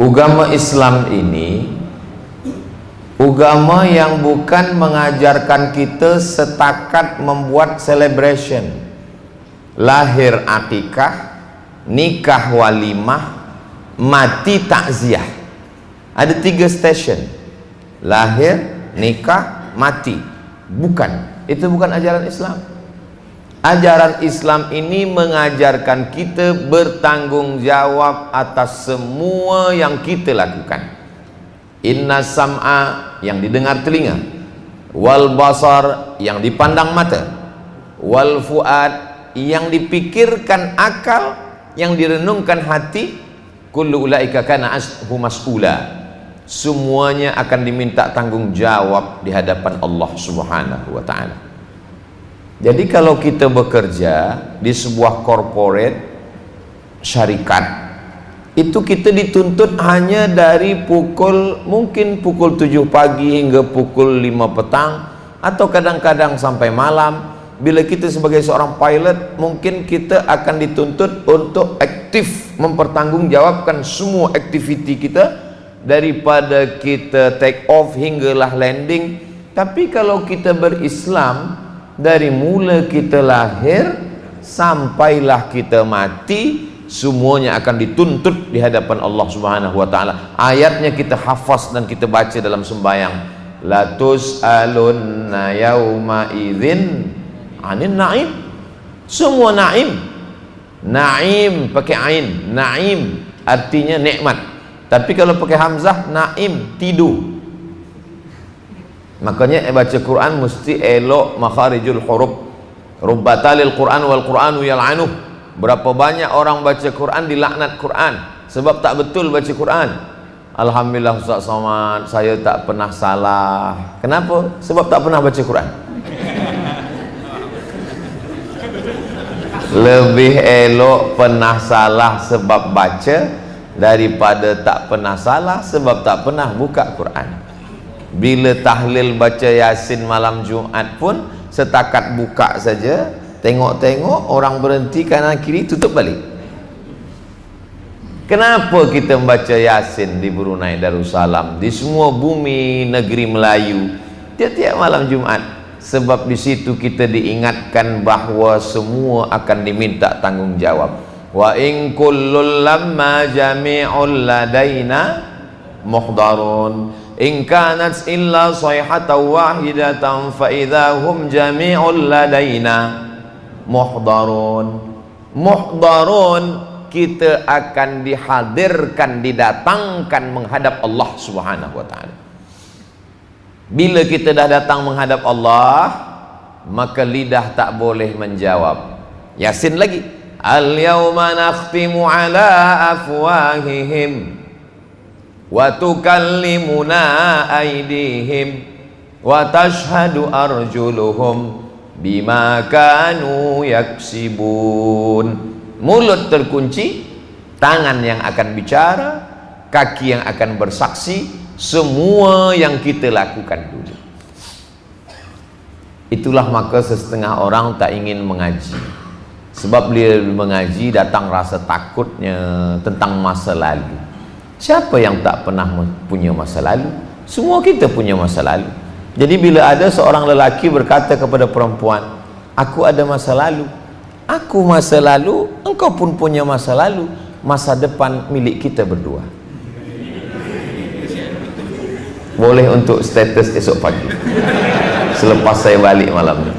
Agama Islam ini agama yang bukan mengajarkan kita setakat membuat celebration, lahir akikah, nikah walimah, mati takziah. Ada 3 stesen: lahir, nikah, mati. Bukan, itu bukan ajaran Islam. Ajaran Islam ini mengajarkan kita bertanggung jawab atas semua yang kita lakukan. Inna sam'a, yang didengar telinga, wal basar, yang dipandang mata, wal fuad, yang dipikirkan akal, yang direnungkan hati, kullu ulaika kana ashu mas'ula. Semuanya akan diminta tanggung jawab di hadapan Allah Subhanahu wa ta'ala. Jadi kalau kita bekerja di sebuah corporate syarikat, itu kita dituntut hanya dari mungkin pukul 7 pagi hingga pukul 5 petang, atau kadang-kadang sampai malam. Bila kita sebagai seorang pilot, mungkin kita akan dituntut untuk aktif mempertanggungjawabkan semua aktiviti kita, daripada kita take off hinggalah landing. Tapi kalau kita berislam, dari mula kita lahir sampailah kita mati, semuanya akan dituntut di hadapan Allah Subhanahu wa ta'ala. Ayatnya kita hafaz dan kita baca dalam sembahyang. La tus'alunna yawma idzin 'anil na'im. Semua na'im. Na'im pakai ain, na'im artinya nikmat. Tapi kalau pakai hamzah, na'im, tidur. Makanya baca Quran mesti elok makharijul huruf. Rubbatalil Quran wal Quranu yal'anuh. Berapa banyak orang baca Quran dilaknat Quran sebab tak betul baca Quran. Alhamdulillah Ustaz Somad, saya tak pernah salah. Kenapa? Sebab tak pernah baca Quran. Lebih elok pernah salah sebab baca daripada tak pernah salah sebab tak pernah buka Quran. Bila tahlil baca Yasin malam Jumat pun setakat buka saja, tengok-tengok orang berhenti kanan kiri, tutup balik. Kenapa kita membaca Yasin di Brunei Darussalam, di semua bumi negeri Melayu tiap-tiap malam Jumat? Sebab di situ kita diingatkan bahawa semua akan diminta tanggung jawab. Wa in kullul lamma jami'ul ladaina muhdarun in kanat illa sayhatan wahidatan fa idahum jami'ul ladaina muhdarun. Muhdarun, kita akan dihadirkan, didatangkan menghadap Allah Subhanahu wa ta'ala. Bila kita dah datang menghadap Allah, maka lidah tak boleh menjawab. Yasin lagi, al-yawma nakhtimu ala afwahihim wa tukallimuna aydihim wa tashhadu arjuluhum bima kanu yaksibun. Mulut terkunci, tangan yang akan bicara, kaki yang akan bersaksi semua yang kita lakukan dulu. Itulah maka setengah orang tak ingin mengaji. Sebab bila mengaji datang rasa takutnya tentang masa lalu. Siapa yang tak pernah punya masa lalu? Semua kita punya masa lalu. Jadi bila ada seorang lelaki berkata kepada perempuan, aku ada masa lalu, aku masa lalu, engkau pun punya masa lalu, masa depan milik kita berdua. Boleh untuk status esok pagi selepas saya balik malam ni.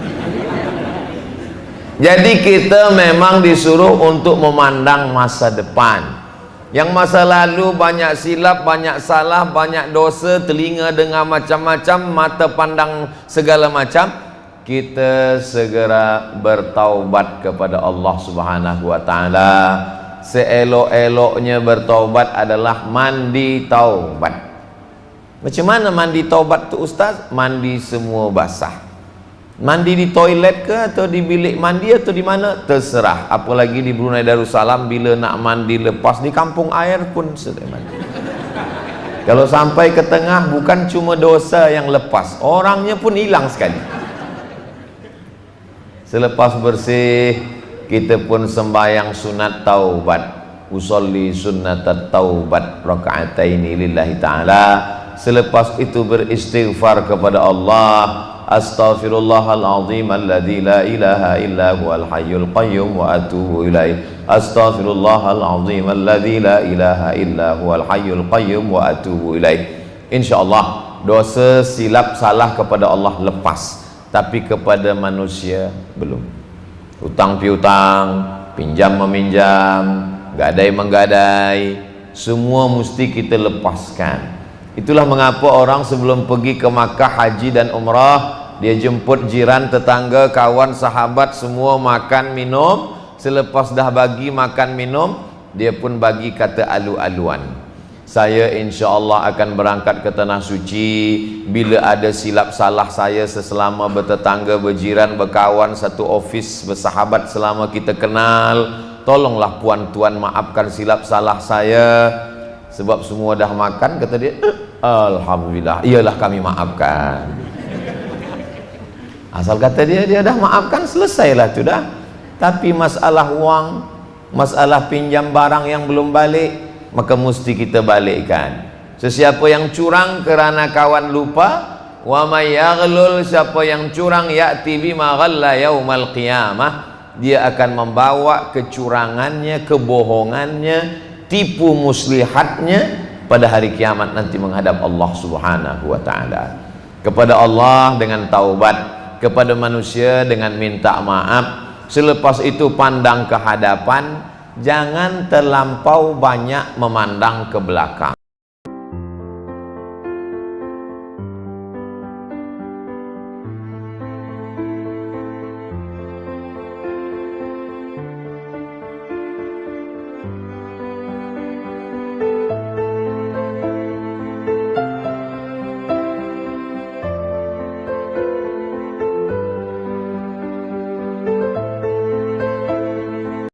Jadi kita memang disuruh untuk memandang masa depan. Yang masa lalu banyak silap, banyak salah, banyak dosa, telinga dengar macam-macam, mata pandang segala macam. Kita segera bertaubat kepada Allah Subhanahu wa ta'ala. Seelok-eloknya bertaubat adalah mandi taubat. Macam mana mandi taubat tu Ustaz? Mandi semua basah. Mandi di toilet ke atau di bilik mandi atau di mana? Terserah. Apalagi di Brunei Darussalam, bila nak mandi lepas di kampung air pun sedang mandi. Kalau sampai ke tengah, bukan cuma dosa yang lepas, orangnya pun hilang sekali. Selepas bersih, kita pun sembahyang sunat taubat. usolli sunnatat taubat raka'ataini lillahi ta'ala. Selepas itu beristighfar kepada Allah, astaghfirullahalazim alladzi la ilaha illa huwal hayyul qayyum wa atubu ilaih. Astaghfirullahalazim alladzi la ilaha illa huwal hayyul qayyum wa atubu ilaih. Insyaallah dosa silap salah kepada Allah lepas, tapi kepada manusia belum. Hutang piutang, pinjam meminjam, gadai menggadai, semua mesti kita lepaskan. Itulah mengapa orang sebelum pergi ke Makkah haji dan umrah, dia jemput jiran, tetangga, kawan, sahabat, semua makan minum. Selepas dah bagi makan minum, dia pun bagi kata alu-aluan, saya insya-Allah akan berangkat ke tanah suci. Bila ada silap salah saya seselama bertetangga, berjiran, berkawan, satu ofis, bersahabat selama kita kenal, tolonglah puan tuan maafkan silap salah saya. Sebab semua dah makan, kata dia, alhamdulillah, iyalah kami maafkan. Asal kata dia dah maafkan, selesailah tu dah. Tapi masalah wang, masalah pinjam barang yang belum balik, maka mesti kita balikkan. Sesiapa yang curang kerana kawan lupa, wa may yaghlul, siapa yang curang ya'ti bima ghalla yaumal qiyamah, dia akan membawa kecurangannya, kebohongannya, tipu muslihatnya pada hari kiamat nanti menghadap Allah Subhanahu wa taala. Kepada Allah dengan taubat, kepada manusia dengan minta maaf. Selepas itu pandang ke hadapan, jangan terlampau banyak memandang ke belakang.